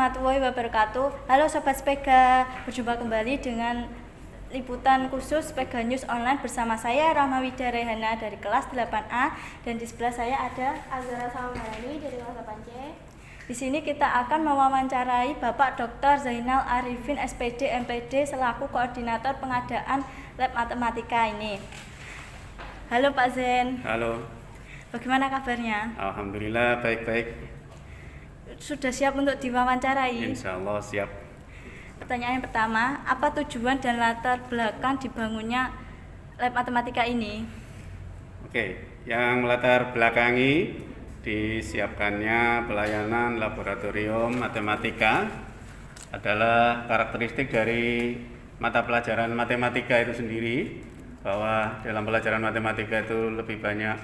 warahmatullahi wabarakatuh. Halo Sobat Spega, berjumpa kembali dengan liputan khusus Spega News Online bersama saya Rahma Wida Rehana dari kelas 8A dan di sebelah saya ada Azhara Salmarani dari kelas 8C. Di sini kita akan mewawancarai Bapak Dr. Zainal Arifin SPD MPD selaku koordinator pengadaan lab matematika ini. Halo Pak Zain. Halo. Bagaimana kabarnya? Alhamdulillah baik-baik. Sudah siap untuk diwawancarai? Insya Allah siap. Pertanyaan yang pertama, apa tujuan dan latar belakang dibangunnya lab matematika ini? Oke, yang melatar belakangi disiapkannya pelayanan laboratorium matematika adalah karakteristik dari mata pelajaran matematika itu sendiri, bahwa dalam pelajaran matematika itu lebih banyak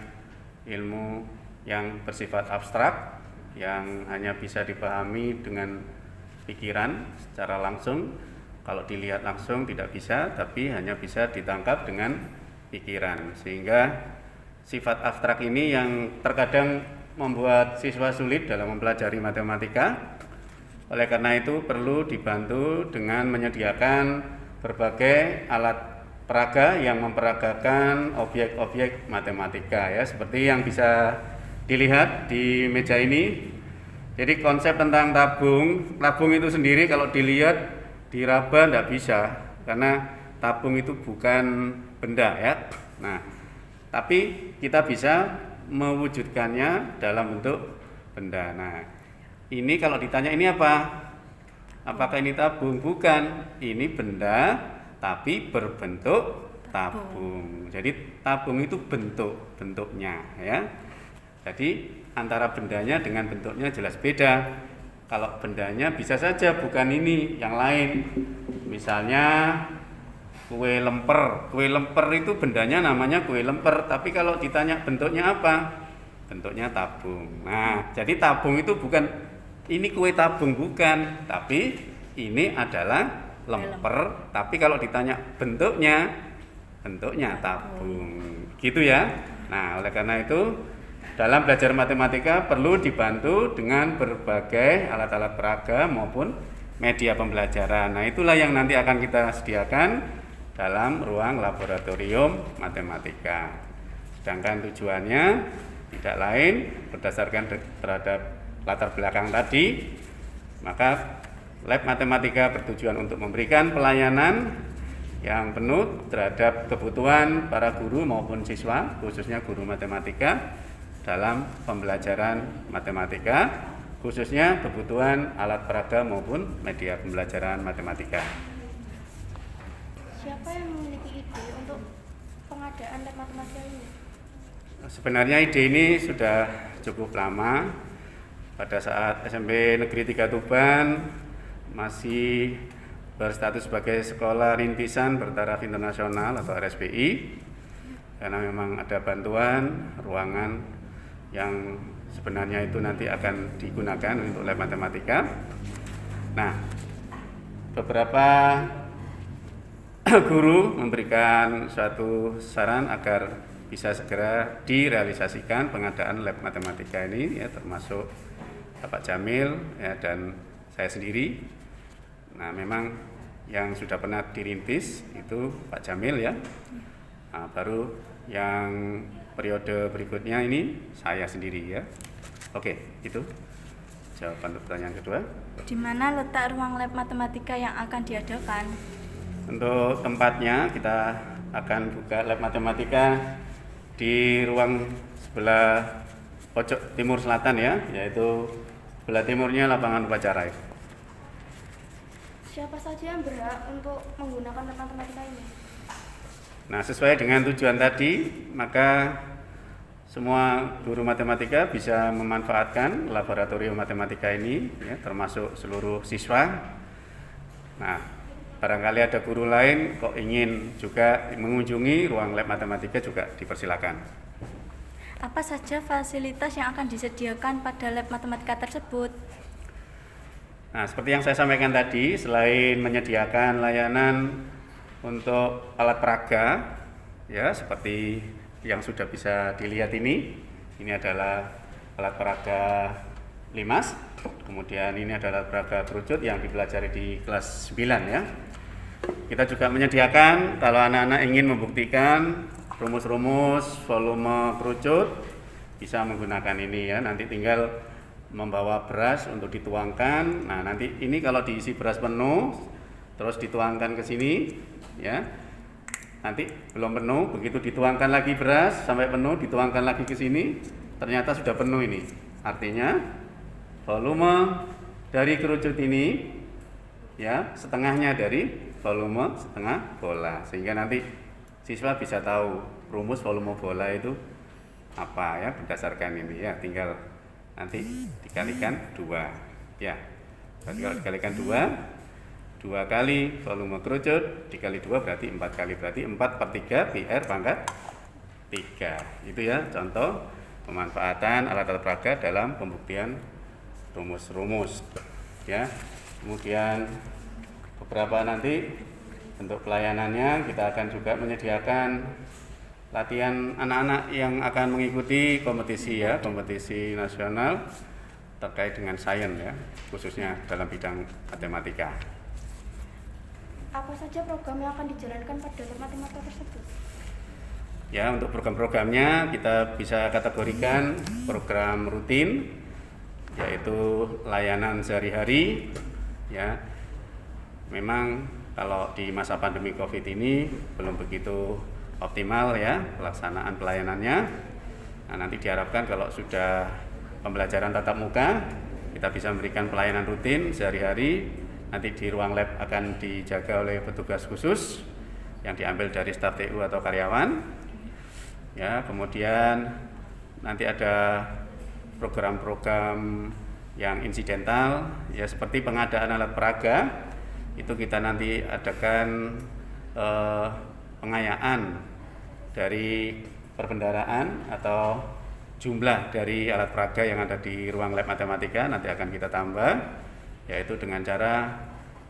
ilmu yang bersifat abstrak yang hanya bisa dipahami dengan pikiran secara langsung. Kalau dilihat langsung tidak bisa, tapi hanya bisa ditangkap dengan pikiran. Sehingga sifat abstrak ini yang terkadang membuat siswa sulit dalam mempelajari matematika. Oleh karena itu perlu dibantu dengan menyediakan berbagai alat peraga yang memperagakan objek-objek matematika, ya, seperti yang bisa dilihat di meja ini. Jadi konsep tentang tabung itu sendiri kalau dilihat diraba tidak bisa, karena tabung itu bukan benda, ya. Nah, tapi kita bisa mewujudkannya dalam bentuk benda. Nah, ini kalau ditanya ini apa? Apakah ini tabung? Bukan, ini benda tapi berbentuk tabung. Jadi tabung itu bentuknya, ya. Jadi antara bendanya dengan bentuknya jelas beda. Kalau bendanya bisa saja bukan ini, yang lain. Misalnya kue lemper. Kue lemper itu bendanya namanya kue lemper, tapi kalau ditanya bentuknya apa? Bentuknya tabung. Nah, jadi tabung itu bukan ini kue tabung, bukan, tapi ini adalah lemper, tapi kalau ditanya bentuknya tabung. Gitu ya. Nah, oleh karena itu dalam belajar matematika perlu dibantu dengan berbagai alat-alat peraga maupun media pembelajaran. Nah, itulah yang nanti akan kita sediakan dalam ruang laboratorium matematika. Sedangkan tujuannya tidak lain berdasarkan terhadap latar belakang tadi, maka lab matematika bertujuan untuk memberikan pelayanan yang penuh terhadap kebutuhan para guru maupun siswa, khususnya guru matematika dalam pembelajaran matematika, khususnya kebutuhan alat peraga maupun media pembelajaran matematika. Siapa yang memiliki ide untuk pengadaan lab matematika ini? Sebenarnya ide ini sudah cukup lama. Pada saat SMP Negeri 3 Tuban masih berstatus sebagai sekolah rintisan bertaraf internasional atau RSBI, karena memang ada bantuan ruangan yang sebenarnya itu nanti akan digunakan untuk lab matematika. Nah, beberapa guru memberikan suatu saran agar bisa segera direalisasikan pengadaan lab matematika ini, ya, termasuk Bapak Jamil, ya, dan saya sendiri. Nah, memang yang sudah pernah dirintis itu Pak Jamil, ya. Nah, baru yang periode berikutnya ini saya sendiri, ya. Oke, itu jawaban untuk pertanyaan kedua. Di mana letak ruang lab matematika yang akan diadakan? Untuk tempatnya kita akan buka lab matematika di ruang sebelah pojok timur selatan, ya, yaitu sebelah timurnya lapangan upacara. Siapa saja yang berhak untuk menggunakan lab matematika ini? Nah, sesuai dengan tujuan tadi, maka semua guru matematika bisa memanfaatkan laboratorium matematika ini, ya, termasuk seluruh siswa. Nah, barangkali ada guru lain kok ingin juga mengunjungi ruang lab matematika juga dipersilakan. Apa saja fasilitas yang akan disediakan pada lab matematika tersebut? Nah, seperti yang saya sampaikan tadi, selain menyediakan layanan untuk alat peraga, ya, seperti yang sudah bisa dilihat ini adalah alat peraga limas. Kemudian ini adalah peraga kerucut yang dipelajari di kelas 9 ya. Kita juga menyediakan kalau anak-anak ingin membuktikan rumus-rumus volume kerucut bisa menggunakan ini ya. Nanti tinggal membawa beras untuk dituangkan. Nah, nanti ini kalau diisi beras penuh terus dituangkan ke sini ya. Nanti belum penuh, begitu dituangkan lagi beras sampai penuh, dituangkan lagi ke sini, ternyata sudah penuh ini. Artinya volume dari kerucut ini ya setengahnya dari volume setengah bola, sehingga nanti siswa bisa tahu rumus volume bola itu apa ya berdasarkan ini ya. Tinggal nanti dikalikan 2 ya. Berarti kalau dikalikan 2 kali volume kerucut dikali 2 berarti 4 kali, berarti 4/3 PR pangkat 3. Itu ya contoh pemanfaatan alat-alat peraga dalam pembuktian rumus-rumus ya. Kemudian beberapa nanti bentuk pelayanannya kita akan juga menyediakan latihan anak-anak yang akan mengikuti kompetisi ya, kompetisi nasional terkait dengan sains ya, khususnya dalam bidang matematika. Apa saja program yang akan dijalankan pada matematika tersebut? Ya, untuk program-programnya kita bisa kategorikan program rutin, yaitu layanan sehari-hari ya. Memang kalau di masa pandemi Covid ini belum begitu optimal ya pelaksanaan pelayanannya. Nah, nanti diharapkan kalau sudah pembelajaran tatap muka kita bisa memberikan pelayanan rutin sehari-hari. Nanti di ruang lab akan dijaga oleh petugas khusus yang diambil dari staf TU atau karyawan ya. Kemudian nanti ada program-program yang insidental ya, seperti pengadaan alat peraga. Itu kita nanti adakan pengayaan dari perbendaharaan atau jumlah dari alat peraga yang ada di ruang lab matematika nanti akan kita tambah, yaitu dengan cara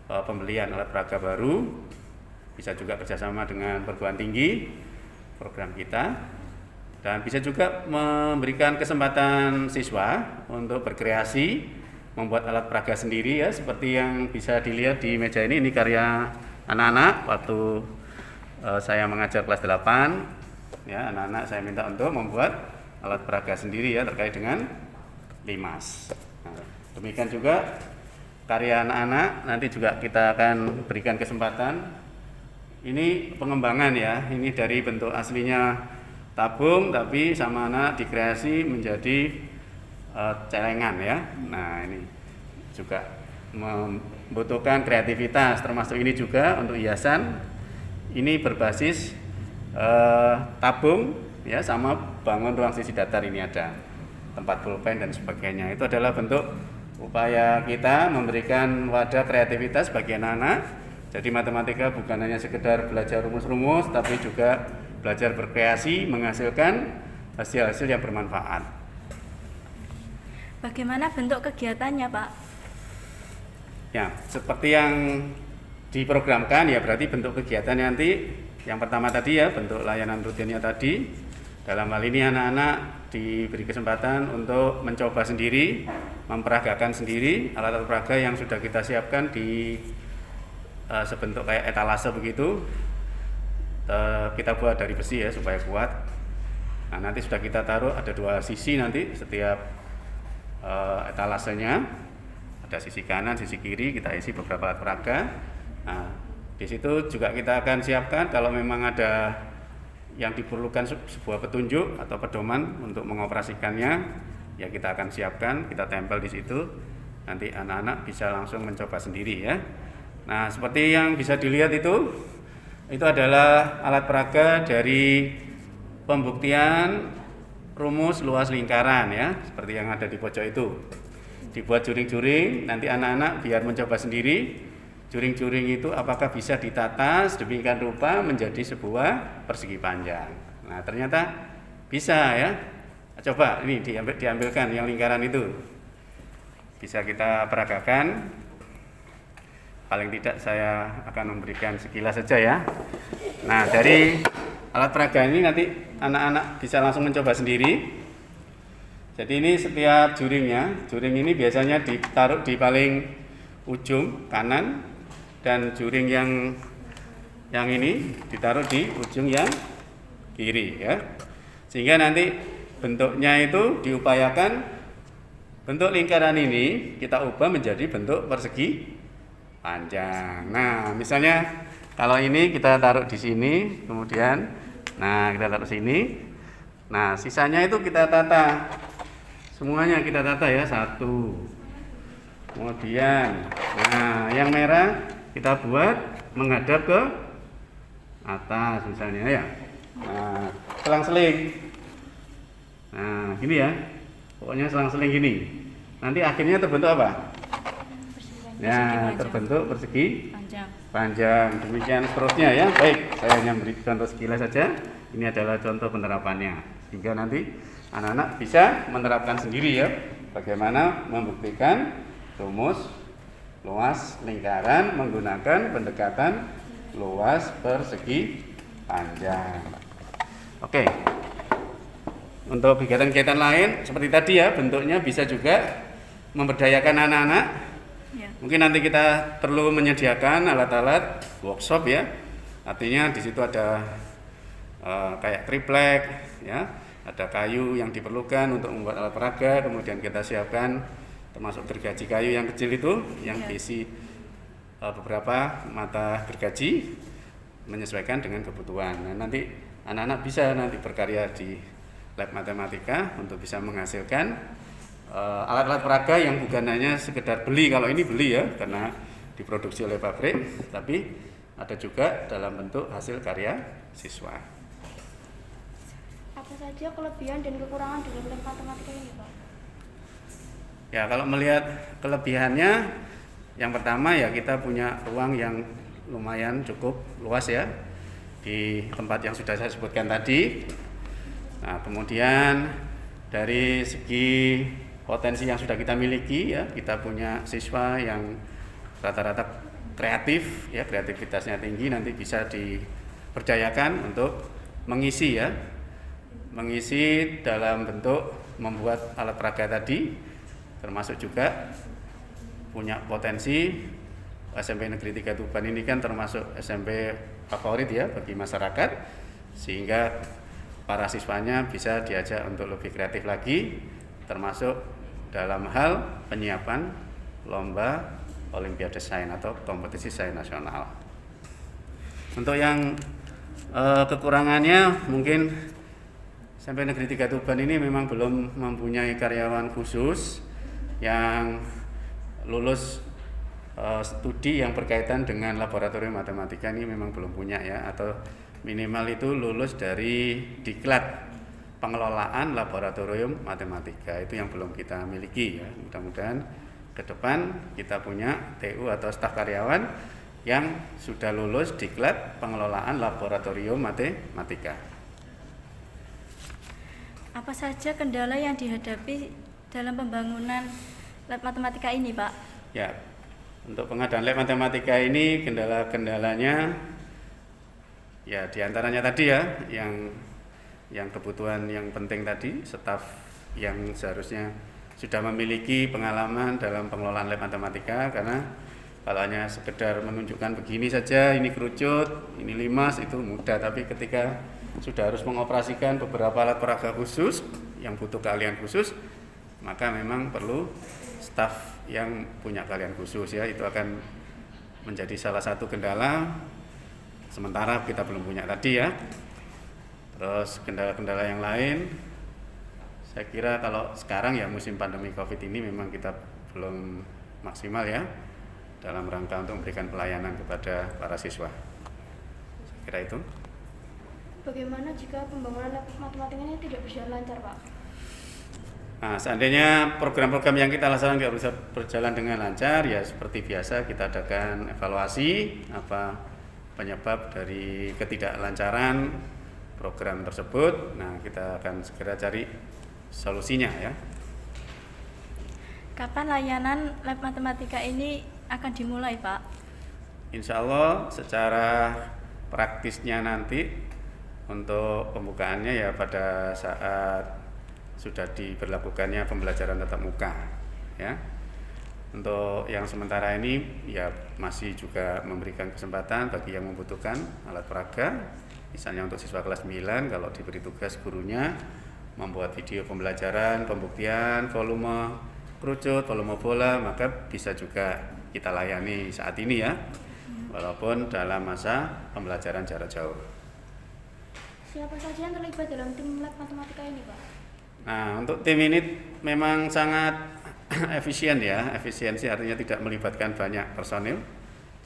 pembelian alat peraga baru. Bisa juga kerjasama dengan perguruan tinggi program kita, dan bisa juga memberikan kesempatan siswa untuk berkreasi membuat alat peraga sendiri ya, seperti yang bisa dilihat di meja ini karya anak-anak waktu saya mengajar kelas 8 ya. Anak-anak saya minta untuk membuat alat peraga sendiri ya terkait dengan limas. Nah, demikian juga karya anak-anak nanti juga kita akan berikan kesempatan. Ini pengembangan ya, ini dari bentuk aslinya tabung tapi sama anak dikreasi menjadi celengan ya. Nah, ini juga membutuhkan kreativitas, termasuk ini juga untuk hiasan. Ini berbasis tabung ya, sama bangun ruang sisi datar ini ada tempat pulpen dan sebagainya. Itu adalah bentuk upaya kita memberikan wadah kreativitas bagi anak-anak. Jadi matematika bukan hanya sekedar belajar rumus-rumus, tapi juga belajar berkreasi, menghasilkan hasil-hasil yang bermanfaat. Bagaimana bentuk kegiatannya, Pak? Ya, seperti yang diprogramkan ya, berarti bentuk kegiatannya nanti yang pertama tadi ya, bentuk layanan rutinnya tadi. Dalam hal ini anak-anak diberi kesempatan untuk mencoba sendiri, memperagakan sendiri alat-alat peraga yang sudah kita siapkan di sebentuk kayak etalase begitu. Kita buat dari besi ya supaya kuat. Nah, nanti sudah kita taruh ada 2 sisi nanti setiap etalasenya, ada sisi kanan, sisi kiri, kita isi beberapa alat peraga. Nah, di situ juga kita akan siapkan kalau memang ada yang diperlukan sebuah petunjuk atau pedoman untuk mengoperasikannya, ya kita akan siapkan, kita tempel di situ. Nanti anak-anak bisa langsung mencoba sendiri ya. Nah, seperti yang bisa dilihat itu adalah alat peraga dari pembuktian rumus luas lingkaran ya, seperti yang ada di pojok itu. Dibuat juring-juring, nanti anak-anak biar mencoba sendiri. Juring-juring itu apakah bisa ditata sedemikian rupa menjadi sebuah persegi panjang. Nah, ternyata bisa ya. Coba ini diambilkan yang lingkaran itu. Bisa kita peragakan. Paling tidak saya akan memberikan sekilas saja ya. Nah, dari alat peraga ini nanti anak-anak bisa langsung mencoba sendiri. Jadi ini setiap juringnya, juring ini biasanya ditaruh di paling ujung kanan dan juring yang ini ditaruh di ujung yang kiri ya. Sehingga nanti bentuknya itu diupayakan bentuk lingkaran ini kita ubah menjadi bentuk persegi panjang. Nah, misalnya kalau ini kita taruh di sini, kemudian kita taruh sini. Nah, sisanya itu kita tata. Semuanya kita tata ya, satu. Kemudian, yang merah kita buat menghadap ke atas misalnya ya. Nah, selang-seling. Nah, gini ya. Pokoknya selang-seling gini. Nanti akhirnya terbentuk apa? Ya, terbentuk persegi panjang. Demikian seterusnya ya. Baik, saya hanya beri contoh sekilas saja. Ini adalah contoh penerapannya. Sehingga nanti anak-anak bisa menerapkan sendiri ya. Bagaimana membuktikan rumus luas lingkaran menggunakan pendekatan luas persegi panjang. Oke. Untuk kegiatan-kegiatan lain seperti tadi ya, bentuknya bisa juga memberdayakan anak-anak. Ya. Mungkin nanti kita perlu menyediakan alat-alat workshop ya. Artinya di situ ada kayak triplek ya, ada kayu yang diperlukan untuk membuat alat peraga, kemudian kita siapkan termasuk gergaji kayu yang kecil itu yang diisi beberapa mata gergaji menyesuaikan dengan kebutuhan. Nah, nanti anak-anak bisa nanti berkarya di lab matematika untuk bisa menghasilkan alat-alat peraga yang bukan hanya sekedar beli, kalau ini beli ya karena diproduksi oleh pabrik, tapi ada juga dalam bentuk hasil karya siswa. Apa saja kelebihan dan kekurangan dalam lab matematika ini, Pak? Ya, kalau melihat kelebihannya, yang pertama ya kita punya ruang yang lumayan cukup luas ya di tempat yang sudah saya sebutkan tadi. Nah, kemudian dari segi potensi yang sudah kita miliki ya, kita punya siswa yang rata-rata kreatif ya, kreativitasnya tinggi, nanti bisa dipercayakan untuk mengisi ya, mengisi dalam bentuk membuat alat peraga tadi, termasuk juga punya potensi. SMP Negeri 3 Tuban ini kan termasuk SMP favorit ya bagi masyarakat, sehingga para siswanya bisa diajak untuk lebih kreatif lagi, termasuk dalam hal penyiapan lomba Olimpiade Sains atau kompetisi sains nasional. Untuk yang kekurangannya mungkin SMP Negeri 3 Tuban ini memang belum mempunyai karyawan khusus yang lulus studi yang berkaitan dengan laboratorium matematika, ini memang belum punya ya, atau minimal itu lulus dari diklat pengelolaan laboratorium matematika, itu yang belum kita miliki ya. Mudah-mudahan ke depan kita punya TU atau staf karyawan yang sudah lulus diklat pengelolaan laboratorium matematika. Apa saja kendala yang dihadapi dalam pembangunan lab matematika ini, Pak? Ya, untuk pengadaan lab matematika ini kendala-kendalanya ya diantaranya tadi ya, yang kebutuhan yang penting tadi, staf yang seharusnya sudah memiliki pengalaman dalam pengelolaan lab matematika, karena kalau hanya sekedar menunjukkan begini saja, ini kerucut, ini limas, itu mudah, tapi ketika sudah harus mengoperasikan beberapa alat peraga khusus yang butuh keahlian khusus, maka memang perlu staf yang punya keahlian khusus ya, itu akan menjadi salah satu kendala sementara kita belum punya tadi ya. Terus kendala-kendala yang lain, saya kira kalau sekarang ya musim pandemi Covid ini memang kita belum maksimal ya dalam rangka untuk memberikan pelayanan kepada para siswa. Saya kira itu. Bagaimana jika pembangunan lab matematikanya tidak berjalan lancar, Pak? Nah, seandainya program-program yang kita laksanakan tidak bisa berjalan dengan lancar, ya seperti biasa kita adakan evaluasi apa penyebab dari ketidaklancaran program tersebut. Nah, kita akan segera cari solusinya ya. Kapan layanan lab matematika ini akan dimulai, Pak? Insya Allah secara praktisnya nanti untuk pembukaannya ya pada saat sudah diberlakukannya pembelajaran tatap muka, ya. Untuk yang sementara ini ya masih juga memberikan kesempatan bagi yang membutuhkan alat peraga, misalnya untuk siswa kelas 9 kalau diberi tugas gurunya membuat video pembelajaran, pembuktian, volume kerucut, volume bola, maka bisa juga kita layani saat ini ya, walaupun dalam masa pembelajaran jarak jauh. Siapa saja yang terlibat dalam tim lab matematika ini, Pak? Nah, untuk tim ini memang sangat efisien ya, efisiensi artinya tidak melibatkan banyak personil.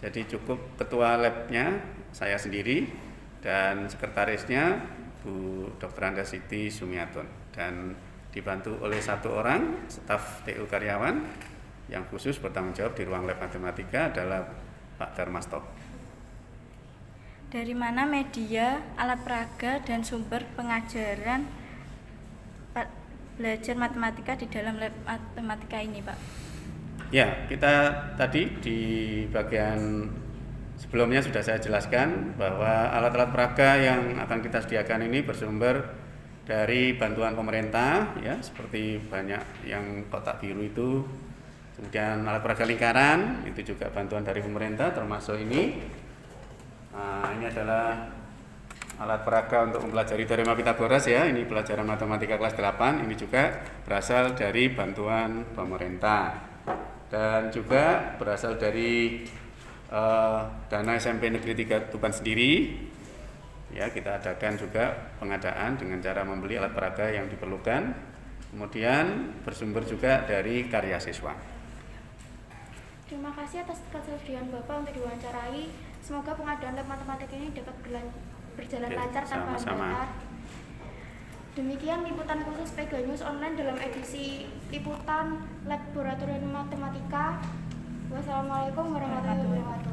Jadi cukup ketua labnya saya sendiri dan sekretarisnya Bu Dr. Anda Siti Sumiatun, dan dibantu oleh 1 orang staf TU karyawan yang khusus bertanggung jawab di ruang lab matematika adalah Pak Darmasto. Dari mana media, alat peraga, dan sumber pengajaran belajar matematika di dalam lab matematika ini, Pak? Ya, kita tadi di bagian sebelumnya sudah saya jelaskan bahwa alat-alat peraga yang akan kita sediakan ini bersumber dari bantuan pemerintah, ya, seperti banyak yang kotak biru itu. Kemudian alat peraga lingkaran itu juga bantuan dari pemerintah, termasuk ini. Nah, ini adalah alat peraga untuk mempelajari teorema Pythagoras ya. Ini pelajaran matematika kelas 8. Ini juga berasal dari bantuan pemerintah dan juga berasal dari dana SMP Negeri 3 Tuban sendiri. Ya, kita adakan juga pengadaan dengan cara membeli alat peraga yang diperlukan. Kemudian bersumber juga dari karya siswa. Terima kasih atas kesediaan Bapak untuk diwawancarai. Semoga pengadaan lab matematika ini dapat berjalan lancar tanpa hambatan. Demikian liputan khusus Pega News Online dalam edisi liputan Laboratorium Matematika. Wassalamualaikum warahmatullahi wabarakatuh.